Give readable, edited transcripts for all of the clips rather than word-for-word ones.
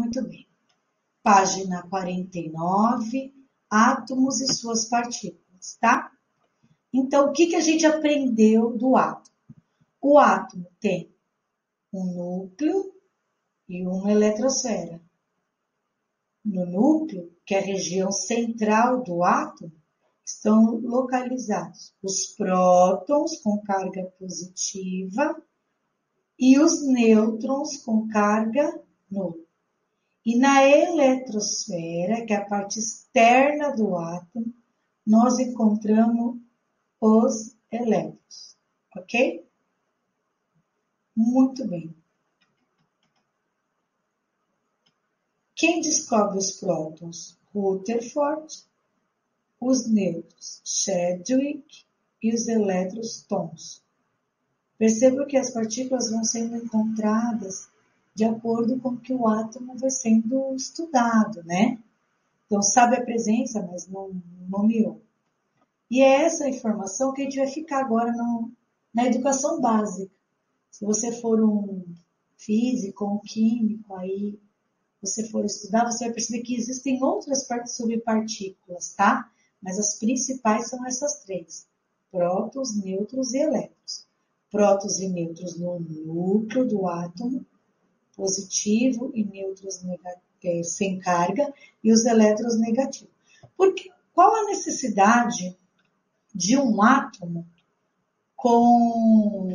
Muito bem. Página 49, átomos e suas partículas, tá? Então, o que a gente aprendeu do átomo? O átomo tem um núcleo e uma eletrosfera. No núcleo, que é a região central do átomo, estão localizados os prótons com carga positiva e os nêutrons com carga nula. E na eletrosfera, que é a parte externa do átomo, nós encontramos os elétrons, ok? Muito bem. Quem descobre os prótons? Rutherford, os nêutrons, Chadwick e os elétrons, Thomson. Perceba que as partículas vão sendo encontradas de acordo com que o átomo vai sendo estudado, né? Então, sabe a presença, mas não nomeou. E é essa informação que a gente vai ficar agora na educação básica. Se você for um físico, um químico, aí você for estudar, você vai perceber que existem outras subpartículas, tá? Mas as principais são essas três: prótons, nêutrons e elétrons. Prótons e nêutrons no núcleo do átomo, positivo e nêutrons sem carga, e os elétrons negativos. Qual a necessidade de um átomo com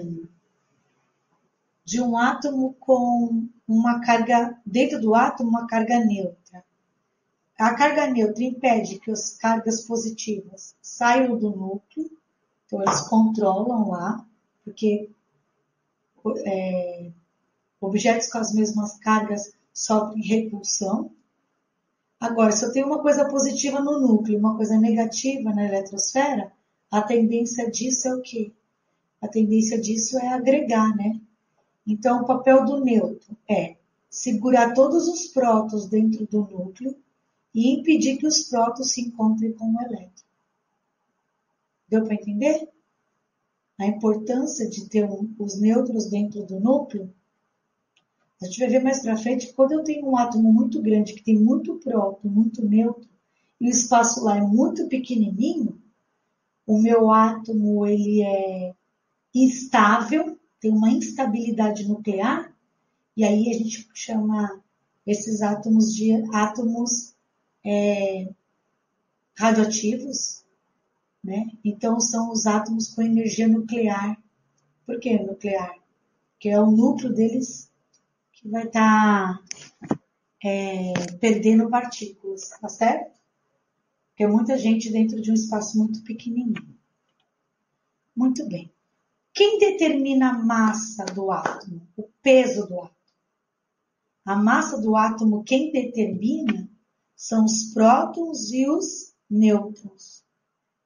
uma carga, dentro do átomo, uma carga neutra? A carga neutra impede que as cargas positivas saiam do núcleo, então eles controlam lá, porque objetos com as mesmas cargas sofrem repulsão. Agora, se eu tenho uma coisa positiva no núcleo e uma coisa negativa na eletrosfera, a tendência disso é o quê? A tendência disso é agregar, né? Então, o papel do nêutron é segurar todos os prótons dentro do núcleo e impedir que os prótons se encontrem com o elétron. Deu para entender? A importância de ter os nêutrons dentro do núcleo. A gente vai ver mais para frente que quando eu tenho um átomo muito grande, que tem muito próton, muito nêutron, e o espaço lá é muito pequenininho, o meu átomo ele é instável, tem uma instabilidade nuclear, e aí a gente chama esses átomos de átomos radioativos, né? Então são os átomos com energia nuclear. Por que nuclear? Porque é o núcleo deles que vai estar perdendo partículas, tá certo? Porque é muita gente dentro de um espaço muito pequenininho. Muito bem. Quem determina a massa do átomo? O peso do átomo. A massa do átomo, quem determina são os prótons e os nêutrons.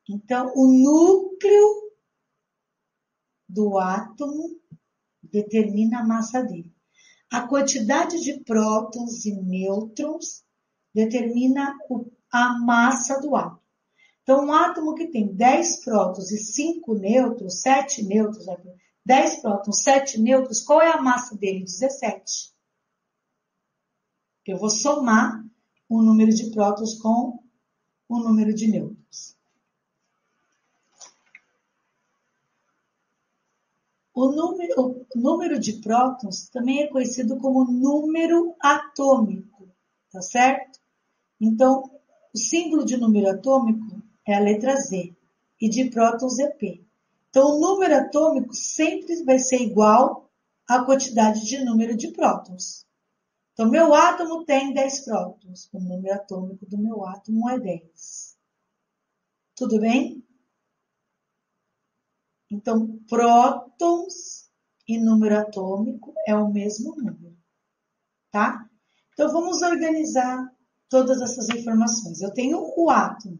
Então, o núcleo do átomo determina a massa dele. A quantidade de prótons e nêutrons determina a massa do átomo. Então, um átomo que tem 10 prótons e 5 nêutrons, 7 nêutrons, 10 prótons, 7 nêutrons, qual é a massa dele? 17. Eu vou somar o número de prótons com o número de nêutrons. O número de prótons também é conhecido como número atômico, tá certo? Então, o símbolo de número atômico é a letra Z e de prótons é P. Então, o número atômico sempre vai ser igual à quantidade de número de prótons. Então, meu átomo tem 10 prótons. O número atômico do meu átomo é 10. Tudo bem? Então, prótons e número atômico é o mesmo número, tá? Então, vamos organizar todas essas informações. Eu tenho o átomo.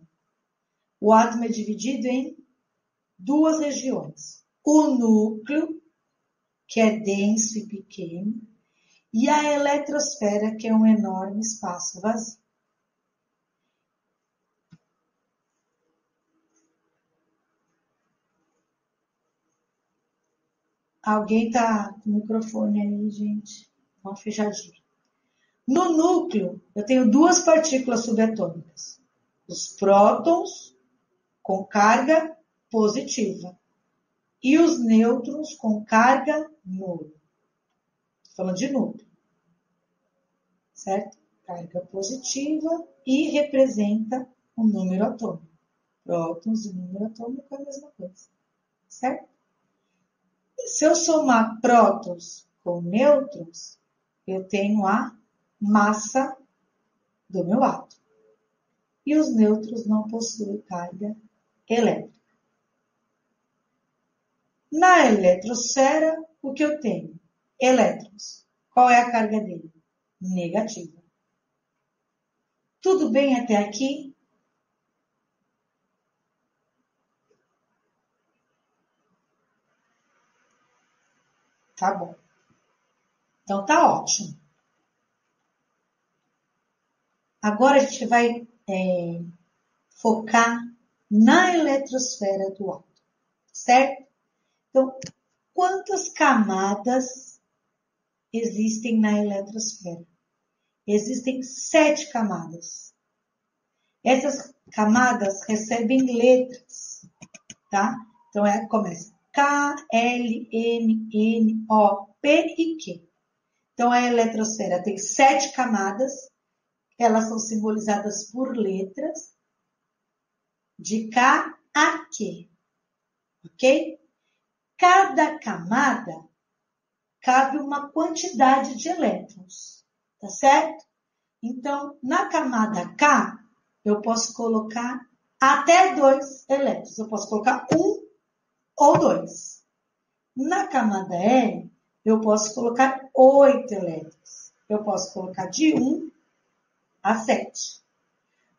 O átomo é dividido em duas regiões. O núcleo, que é denso e pequeno, e a eletrosfera, que é um enorme espaço vazio. Alguém tá com o microfone aí, gente? Dá uma fechadinha. No núcleo, eu tenho duas partículas subatômicas. Os prótons com carga positiva e os nêutrons com carga nula. Estou falando de núcleo, certo? Carga positiva e representa o número atômico. Prótons e número atômico é a mesma coisa, certo? E se eu somar prótons com nêutrons, eu tenho a massa do meu átomo. E os nêutrons não possuem carga elétrica. Na eletrosfera, o que eu tenho? Elétrons. Qual é a carga dele? Negativa. Tudo bem até aqui? Tá bom. Então tá ótimo. Agora a gente vai focar na eletrosfera do átomo, certo? Então, quantas camadas existem na eletrosfera? Existem 7 camadas. Essas camadas recebem letras, tá? Então, começa K, L, M, N, O, P e Q. Então, a eletrosfera tem 7 camadas. Elas são simbolizadas por letras de K a Q, ok? Cada camada cabe uma quantidade de elétrons, tá certo? Então, na camada K, eu posso colocar até 2 elétrons. Eu posso colocar 1 ou 2. Na camada L, eu posso colocar 8 elétrons. Eu posso colocar de 1 a 7.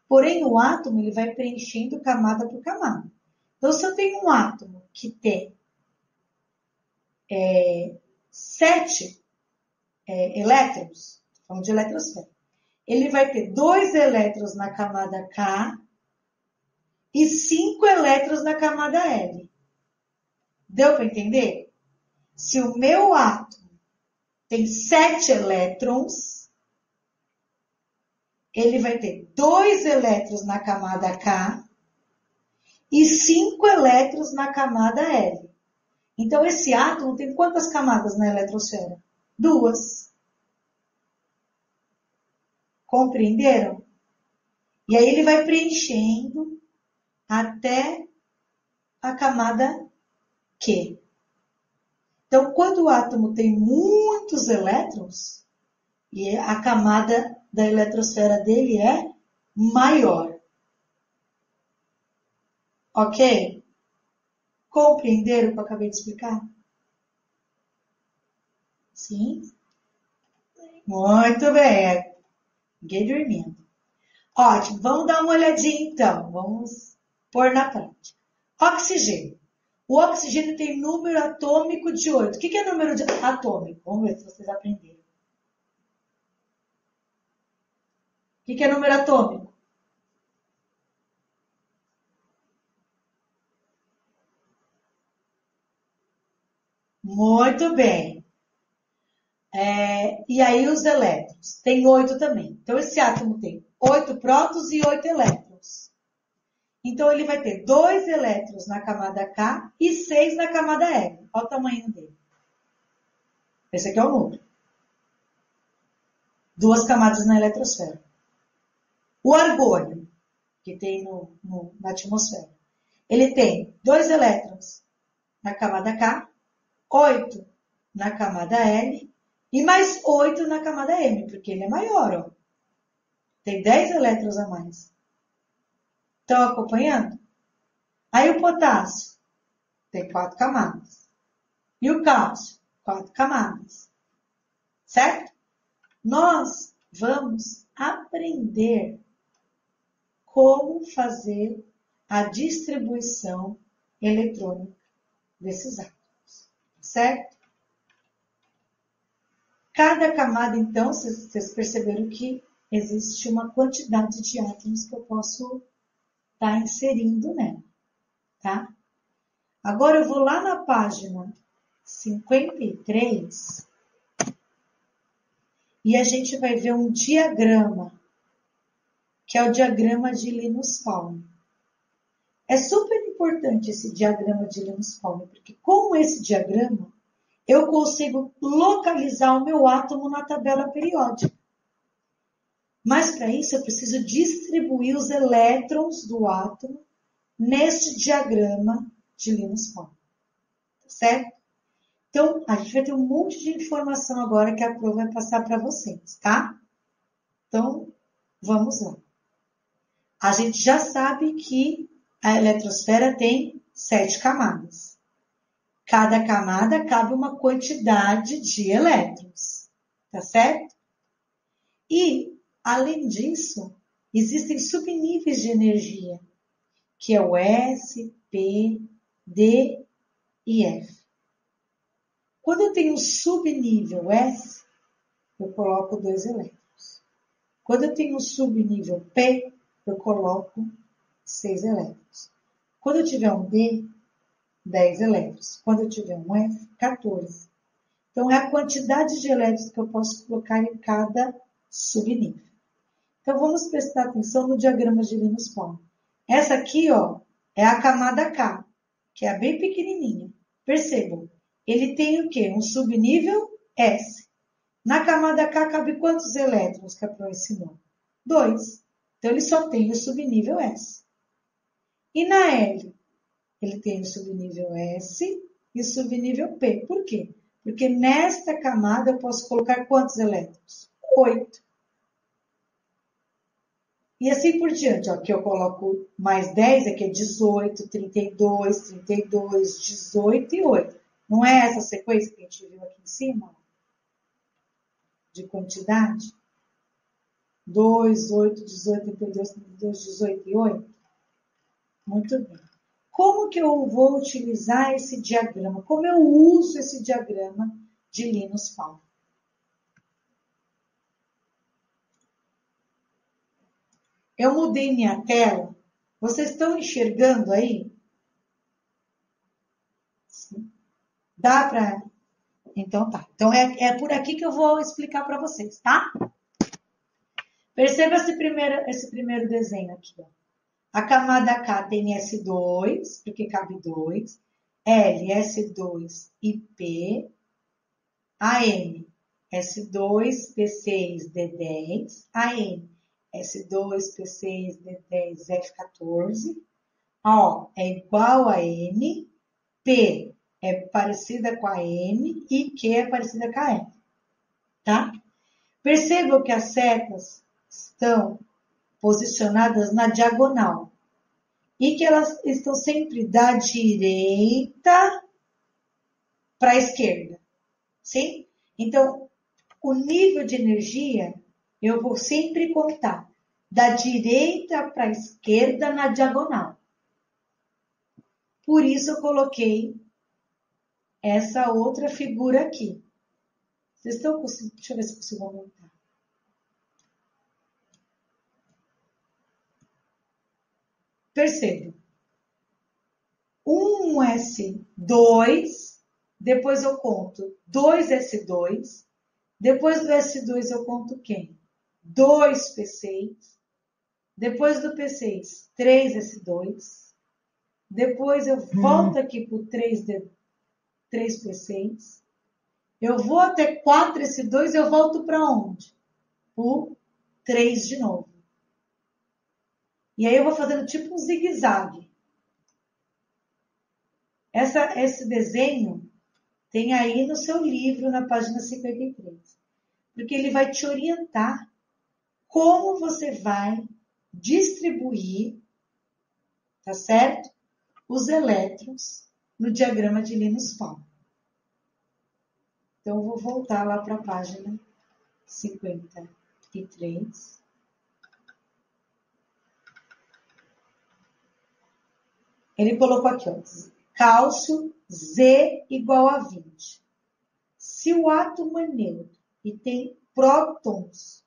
Porém, o átomo ele vai preenchendo camada por camada. Então, se eu tenho um átomo que tem 7 elétrons, falando de eletrosfera, ele vai ter 2 elétrons na camada K e 5 elétrons na camada L. Deu para entender? Se o meu átomo tem 7 elétrons, ele vai ter 2 elétrons na camada K e 5 elétrons na camada L. Então, esse átomo tem quantas camadas na eletrosfera? 2. Compreenderam? E aí ele vai preenchendo até a camada Q. Então, quando o átomo tem muitos elétrons, e a camada da eletrosfera dele é maior. Ok? Compreenderam o que eu acabei de explicar? Sim? Muito bem. Ninguém dormindo. Ótimo. Vamos dar uma olhadinha então. Vamos pôr na prática. Oxigênio. O oxigênio tem número atômico de 8. O que é número atômico? Vamos ver se vocês aprenderam. O que é número atômico? Muito bem. E aí os elétrons. Tem 8 também. Então esse átomo tem 8 prótons e 8 elétrons. Então ele vai ter 2 elétrons na camada K e 6 na camada L. Olha o tamanho dele. Esse aqui é o núcleo. 2 camadas na eletrosfera. O argônio, que tem na atmosfera, ele tem 2 elétrons na camada K, 8 na camada L e mais 8 na camada M, porque ele é maior, ó. Tem 10 elétrons a mais. Estão acompanhando? Aí o potássio tem 4 camadas. E o cálcio, 4 camadas. Certo? Nós vamos aprender como fazer a distribuição eletrônica desses átomos. Certo? Cada camada, então, vocês perceberam que existe uma quantidade de átomos que eu posso estar inserindo nela, tá? Agora eu vou lá na página 53 e a gente vai ver um diagrama, que é o diagrama de Linus Pauling. É super importante esse diagrama de Linus Pauling, porque com esse diagrama eu consigo localizar o meu átomo na tabela periódica. Mas para isso eu preciso distribuir os elétrons do átomo nesse diagrama de Linus Pauling. Tá certo? Então, a gente vai ter um monte de informação agora que a prova vai passar para vocês, tá? Então, vamos lá. A gente já sabe que a eletrosfera tem 7 camadas. Cada camada cabe uma quantidade de elétrons, tá certo? E, além disso, existem subníveis de energia, que é o S, P, D e F. Quando eu tenho um subnível S, eu coloco 2 elétrons. Quando eu tenho um subnível P, eu coloco 6 elétrons. Quando eu tiver um D, 10 elétrons. Quando eu tiver um F, 14. Então, é a quantidade de elétrons que eu posso colocar em cada subnível. Então, vamos prestar atenção no diagrama de Linus Pauling. Essa aqui, ó, é a camada K, que é bem pequenininha. Percebam, ele tem o quê? Um subnível S. Na camada K cabe quantos elétrons que a Pro ensinou? 2. Então, ele só tem o subnível S. E na L? Ele tem o subnível S e o subnível P. Por quê? Porque nesta camada eu posso colocar quantos elétrons? 8. E assim por diante. Ó, aqui eu coloco mais 10, aqui é 18, 32, 32, 18 e 8. Não é essa sequência que a gente viu aqui em cima? De quantidade? 2, 8, 18, 32, 32, 18 e 8? Muito bem. Como que eu vou utilizar esse diagrama? Como eu uso esse diagrama de Linus Pauling? Eu mudei minha tela. Vocês estão enxergando aí? Sim. Dá para... Então tá. Então é por aqui que eu vou explicar para vocês, tá? Perceba esse primeiro desenho aqui, ó. A camada K tem S2, porque cabe 2. L, S2 e P. AM, S2, P6, D10. AM, S2, P6, D10, F14. O é igual a M. P é parecida com a M. E Q é parecida com a F. Tá? Percebam que as setas estão posicionadas na diagonal. E que elas estão sempre da direita para a esquerda. Sim? Então, o nível de energia eu vou sempre contar da direita para a esquerda na diagonal. Por isso eu coloquei essa outra figura aqui. Vocês estão conseguindo? Deixa eu ver se consigo aumentar. Perceba. 1S2, depois eu conto 2S2, depois do S2 eu conto quem? 2P6, depois do P6, 3S2, depois eu volto aqui para o 3P6, eu vou até 4S2 e eu volto para onde? O 3 de novo. E aí eu vou fazendo tipo um zigue-zague. Esse desenho tem aí no seu livro, na página 53. Porque ele vai te orientar como você vai distribuir, tá certo? Os elétrons no diagrama de Linus Pauling. Então, eu vou voltar lá para a página 53. Ele colocou aqui, ó, cálcio Z igual a 20. Se o átomo é neutro e tem prótons,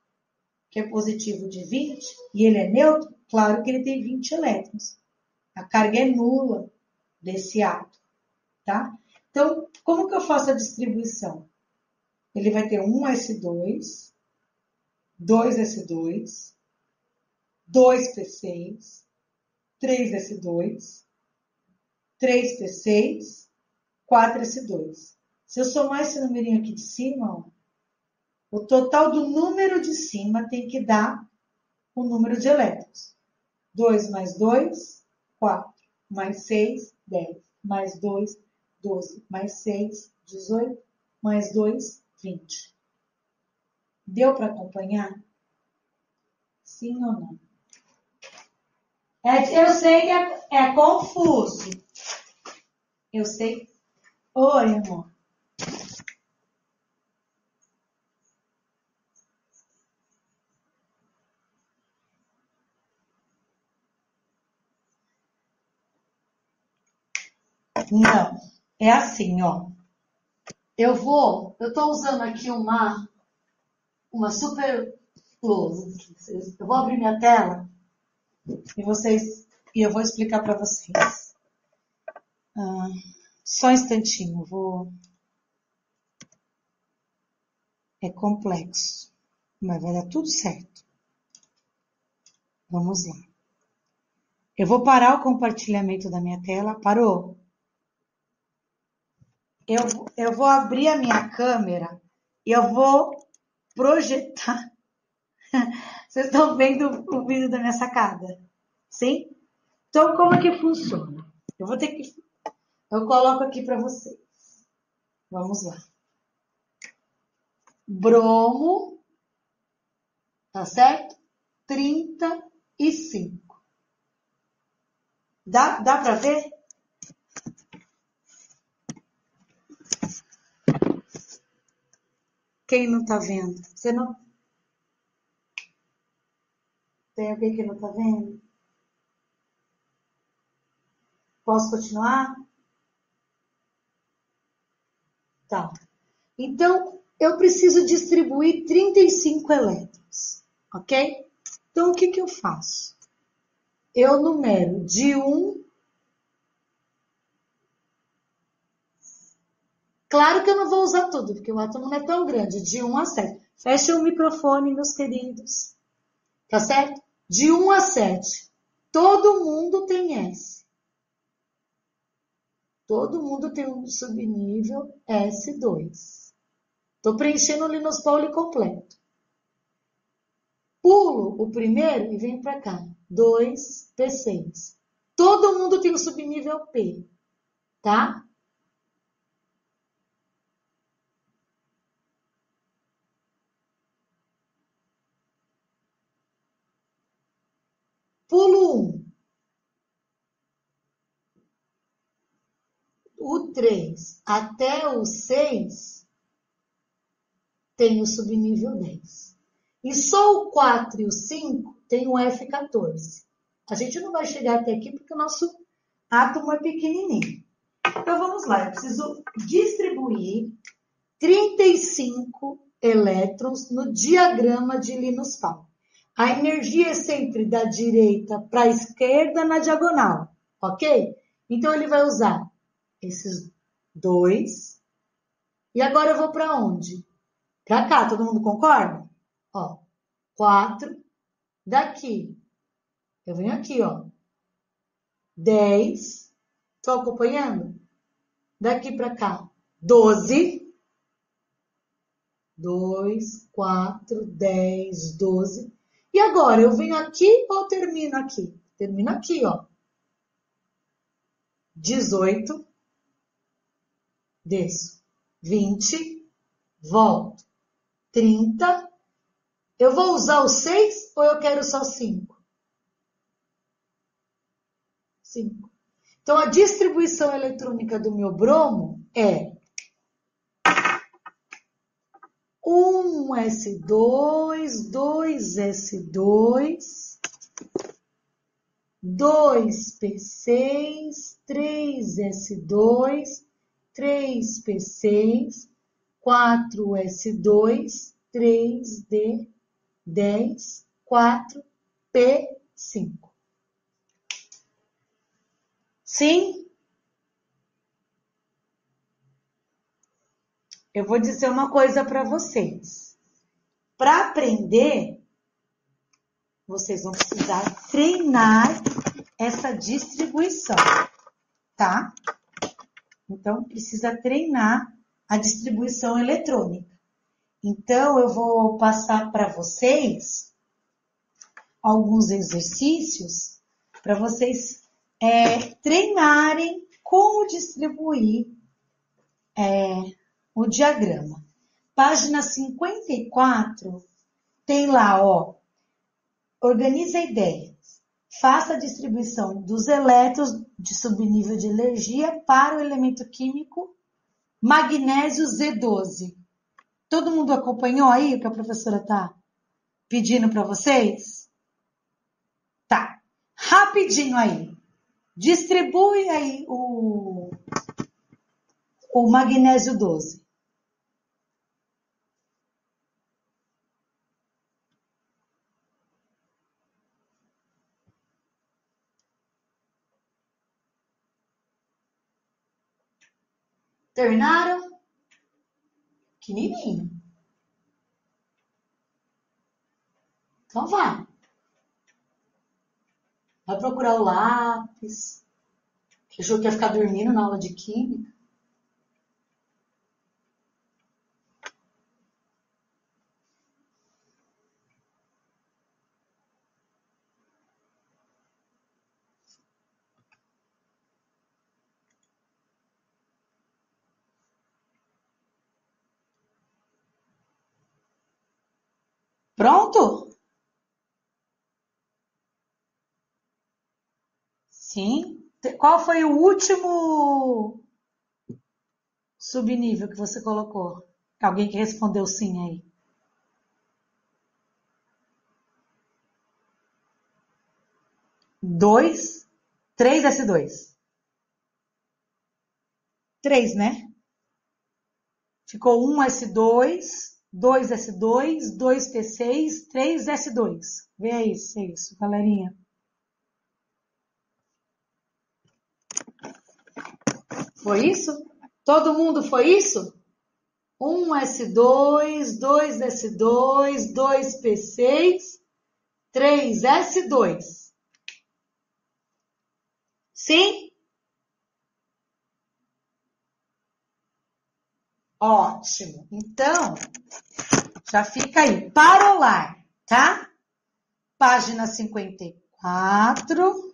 que é positivo de 20, e ele é neutro, claro que ele tem 20 elétrons. A carga é nula desse átomo, tá? Então, como que eu faço a distribuição? Ele vai ter um S2, 2s2, 2p6, 3s2, 3p6, 4s2. Se eu somar esse numerinho aqui de cima, ó, o total do número de cima tem que dar o número de elétrons. 2 mais 2, 4. Mais 6, 10. Mais 2, 12. Mais 6, 18. Mais 2, 20. Deu para acompanhar? Sim ou não? Eu sei que é confuso. Eu sei. Oi, amor. Não, é assim, ó. Eu tô usando aqui uma super luz. Eu vou abrir minha tela e eu vou explicar para vocês. Só um instantinho, é complexo, mas vai dar tudo certo. Vamos lá. Eu vou parar o compartilhamento da minha tela. Parou? Eu vou abrir a minha câmera e eu vou projetar. Vocês estão vendo o vídeo da minha sacada? Sim? Então, como é que funciona? Eu coloco aqui para vocês. Vamos lá. Bromo, tá certo? 35. Dá para ver? Quem não tá vendo? Você não? Tem alguém que não tá vendo? Posso continuar? Tá. Então, eu preciso distribuir 35 elétrons, ok? Então, o que eu faço? Eu numero de 1. Claro que eu não vou usar tudo, porque o átomo não é tão grande. De 1 a 7. Fecha o microfone, meus queridos. Tá certo? De 1 a 7. Todo mundo tem S. Todo mundo tem um subnível S2. Estou preenchendo o Linus Pauling completo. Pulo o primeiro e venho para cá. 2P6. Todo mundo tem o subnível P. Tá? Pulo 1. O 3 até o 6 tem o subnível 10. E só o 4 e o 5 tem o F14. A gente não vai chegar até aqui porque o nosso átomo é pequenininho. Então vamos lá, eu preciso distribuir 35 elétrons no diagrama de Linus Pauling. A energia é sempre da direita para a esquerda na diagonal, ok? Então ele vai usar esses 2. E agora eu vou para onde? Para cá, todo mundo concorda? Ó, 4. Daqui, eu venho aqui, ó. 10. Estão acompanhando? Daqui para cá, 12. 2, 4, 10, 12. E agora, eu venho aqui ou termino aqui? Termino aqui, ó. 18. Desço. 20. Volto. 30. Eu vou usar o 6 ou eu quero só 5? 5. Então, a distribuição eletrônica do meu bromo é 1s2, 2s2, 2p6, 3s2, 3p6, 4s2, 3d10, 4p5. Sim? Eu vou dizer uma coisa para vocês. Para aprender, vocês vão precisar treinar essa distribuição, tá? Então, precisa treinar a distribuição eletrônica. Então, eu vou passar para vocês alguns exercícios para vocês treinarem como distribuir o diagrama. Página 54 tem lá, ó, organiza ideias. Faça a distribuição dos elétrons de subnível de energia para o elemento químico magnésio Z12. Todo mundo acompanhou aí o que a professora está pedindo para vocês? Tá. Rapidinho aí. Distribui aí o magnésio 12. Terminaram? Pequenininho. Então vai. Vai procurar o lápis. Achou que ia ficar dormindo na aula de química? Pronto? Sim. Qual foi o último subnível que você colocou? Alguém que respondeu sim aí. 2, 3S2. 3, né? Ficou 1S2, 2S2, 2P6, 3S2. Vê aí se é isso, galerinha. Foi isso? Todo mundo foi isso? 1S2, 2S2, 2P6, 3S2. Sim? Ótimo. Então, já fica aí. Parolar, tá? Página 54.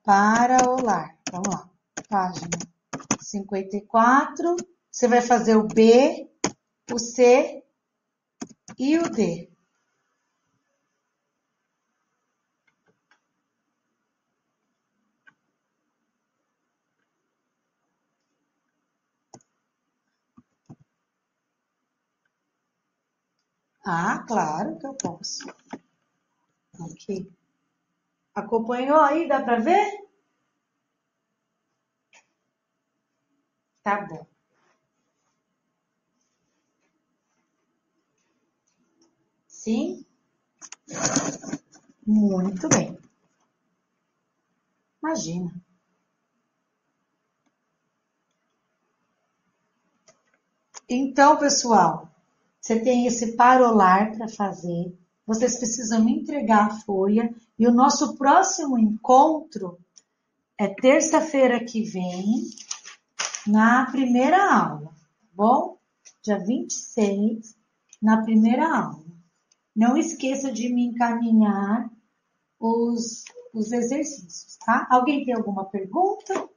Parolar. Vamos lá. Página 54. Você vai fazer o B, o C e o D. Ah, claro que eu posso. Aqui. Acompanhou aí? Dá para ver? Tá bom. Sim? Muito bem. Imagina. Então, pessoal, você tem esse parolar para fazer. Vocês precisam me entregar a folha. E o nosso próximo encontro é terça-feira que vem, na primeira aula, tá bom? Dia 26, na primeira aula. Não esqueça de me encaminhar os exercícios, tá? Alguém tem alguma pergunta?